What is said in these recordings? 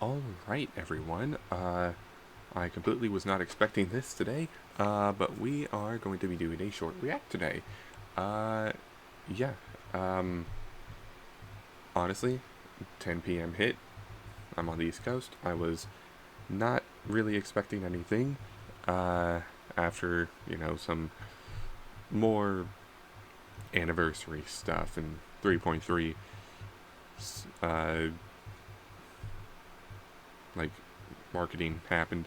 Alright, everyone. I completely was not expecting this today, but we are going to be doing a short react today. Uh, yeah, um, honestly, 10 p.m. hit. I'm on the East Coast. I was not really expecting anything, after, some more anniversary stuff and 3.3, uh, like, marketing happened.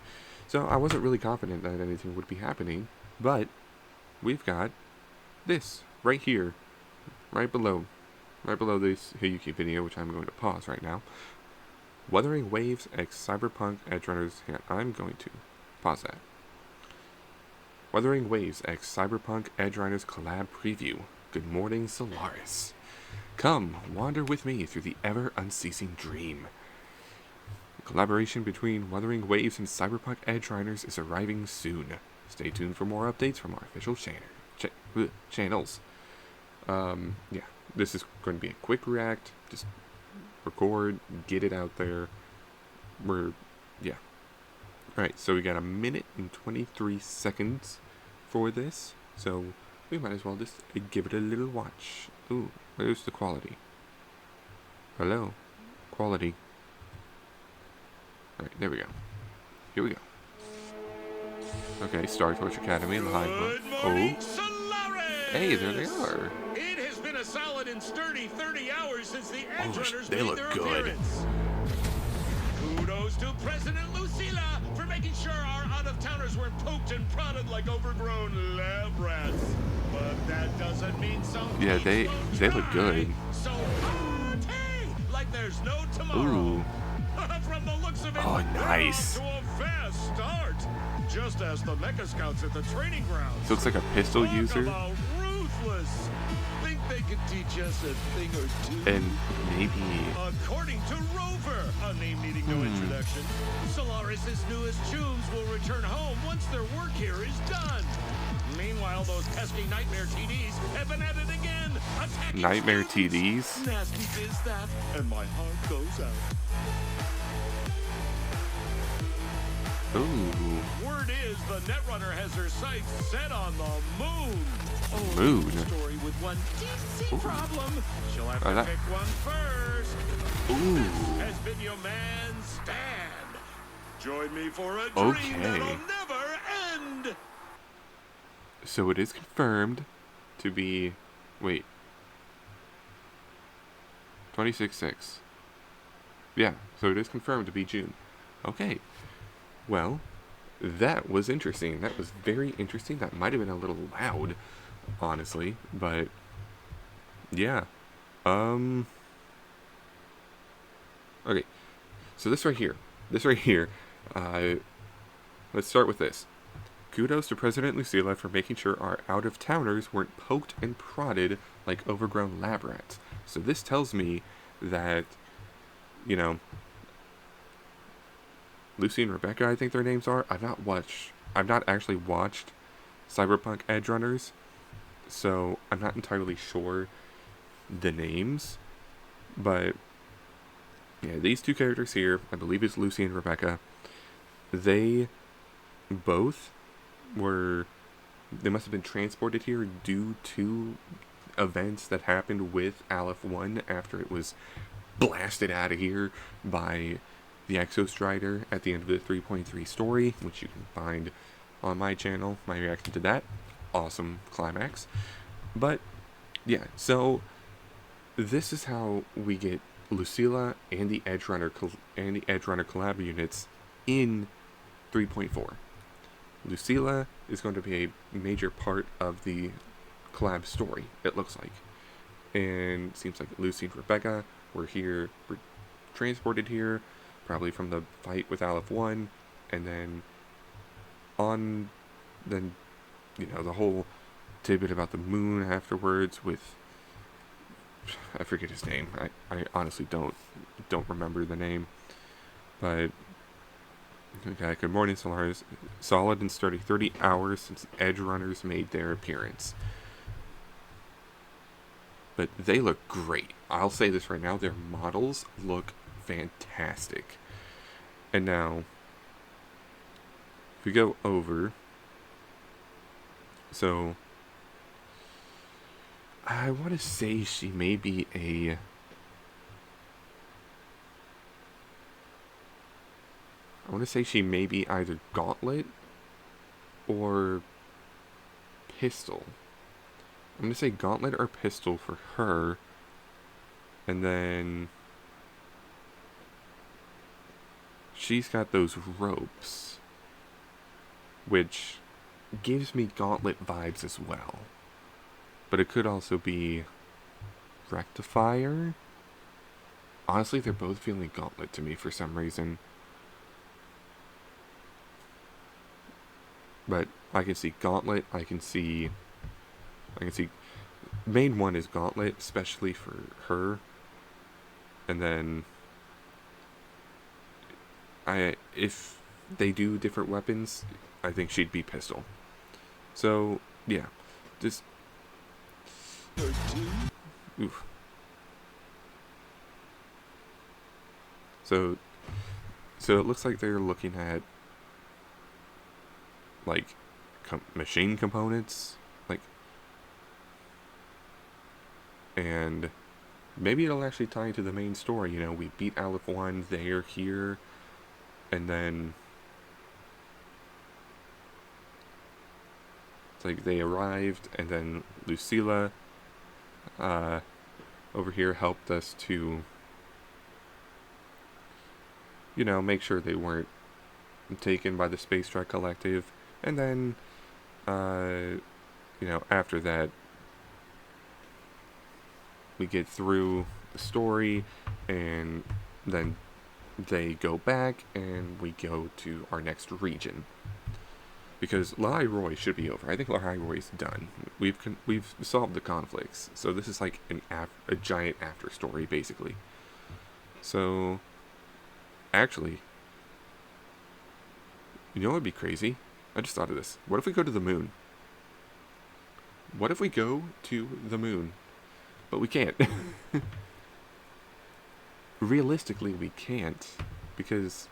So I wasn't really confident that anything would be happening, but we've got this right here, right below, this Hiyuki video, which I'm going to pause right now. Wuthering Waves x Cyberpunk Edgerunners. Yeah, I'm going to pause that. Wuthering Waves x Cyberpunk Edgerunners collab preview. Good morning, Solaris. Come, wander with me through the ever-unceasing dream. The collaboration between Wuthering Waves and Cyberpunk Edgerunners is arriving soon. Stay tuned for more updates from our official channels. Yeah, this is going to be a quick react. Just record, get it out there. Yeah. Alright, so we got a minute and 23 seconds for this. So we might as well just give it a little watch. Ooh, where's the quality? Hello? Quality. Alright, there we go. Here we go. Okay, Star Torch Academy, live. Oh. Solaris! Hey, there they are. It has been a solid and sturdy 30 hours since the Edgerunners they made look their good. appearance. Kudos to President Lucilla for making sure our out-of-towners weren't poked and prodded like overgrown lab rats. But that doesn't mean some Yeah, they look good. So party like there's no tomorrow. Ooh. From the looks of it, Oh, nice. they're off to a fast start. Just as the Mecha Scouts at the training grounds. So looks like a pistol Talk user. about ruthless. Think they could teach us a thing or two? And maybe... According to Rover, a name needing no introduction, Solaris' newest tunes will return home once their work here is done. Meanwhile, those pesky Nightmare TDs have been at it again. Attacking Nightmare students. TDs? Nasty biz that, and my heart goes out. Ooh. Word is the Netrunner has her sights set on the moon. Oh, Moon? Story with one DC problem. She'll have to that- pick one first. Ooh. This has been your man, Stan. Join me for a dream Okay. that'll never end. So it is confirmed to be... Wait. 26/6. Yeah, so it is confirmed to be June. Okay. Well, that was interesting. That was very interesting. That might have been a little loud, honestly, but yeah. Okay. So this right here. Let's start with this. Kudos to President Lucilla for making sure our out-of-towners weren't poked and prodded like overgrown lab rats. So this tells me that, Lucy and Rebecca, I think their names are. I've not actually watched Cyberpunk Edgerunners, so I'm not entirely sure the names. But yeah, these two characters here, I believe it's Lucy and Rebecca. They both they must have been transported here due to events that happened with Aleph 1 after it was blasted out of here by the Exostrider at the end of the 3.3 story, which you can find on my channel, my reaction to that. Awesome climax. But, yeah, so this is how we get Lucilla and the Edgerunner collab units in 3.4. Lucilla is going to be a major part of the collab story, it looks like. And it seems like Lucy and Rebecca were transported here, probably from the fight with Aleph 1, and then the whole tidbit about the moon afterwards with, I forget his name. I honestly don't remember the name. But okay, good morning, Solaris. Solid and sturdy 30 hours since Edgerunners made their appearance. But they look great. I'll say this right now, their models look fantastic. And now, if we go over, so I want to say she may be I want to say she may be either Gauntlet or Pistol. I'm going to say Gauntlet or Pistol for her. And then she's got those ropes, which gives me Gauntlet vibes as well. But it could also be Rectifier. Honestly, they're both feeling Gauntlet to me for some reason. But I can see Gauntlet, I can see main one is Gauntlet, especially for her. And then if they do different weapons, I think she'd be Pistol. So yeah, just oof. So it looks like they're looking at like machine components, like, and maybe it'll actually tie into the main story. You know, we beat Aleph 1, they're here, and then it's like they arrived, and then Lucilla over here helped us to, you know, make sure they weren't taken by the Space Trek Collective. And then, you know, after that, we get through the story, and then they go back, and we go to our next region. Because Lahai Roy should be over. I think Lahai Roy's done. We've solved the conflicts, so this is like a giant after story, basically. So, actually, you know what would be crazy? I just thought of this. What if we go to the moon? What if we go to the moon? But we can't. Realistically, we can't. Because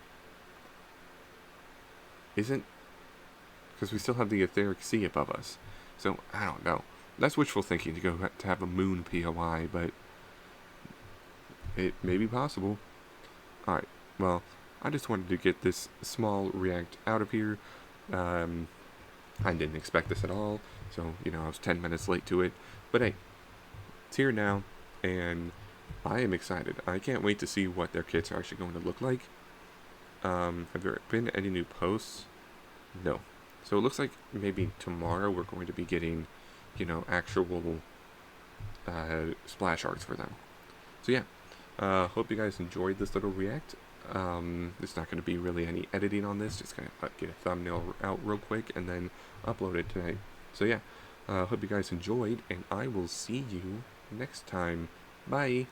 we still have the etheric sea above us. So, I don't know. That's wishful thinking to have a moon POI, but it may be possible. Alright, well, I just wanted to get this small react out of here. I didn't expect this at all, so, you know, I was 10 minutes late to it. But hey, it's here now, and I am excited. I can't wait to see what their kits are actually going to look like. Have there been any new posts? No. So it looks like maybe tomorrow we're going to be getting, you know, actual splash arts for them. So yeah, hope you guys enjoyed this little react. There's not going to be really any editing on this, just going to get a thumbnail out real quick and then upload it tonight. So yeah, hope you guys enjoyed, and I will see you next time. Bye!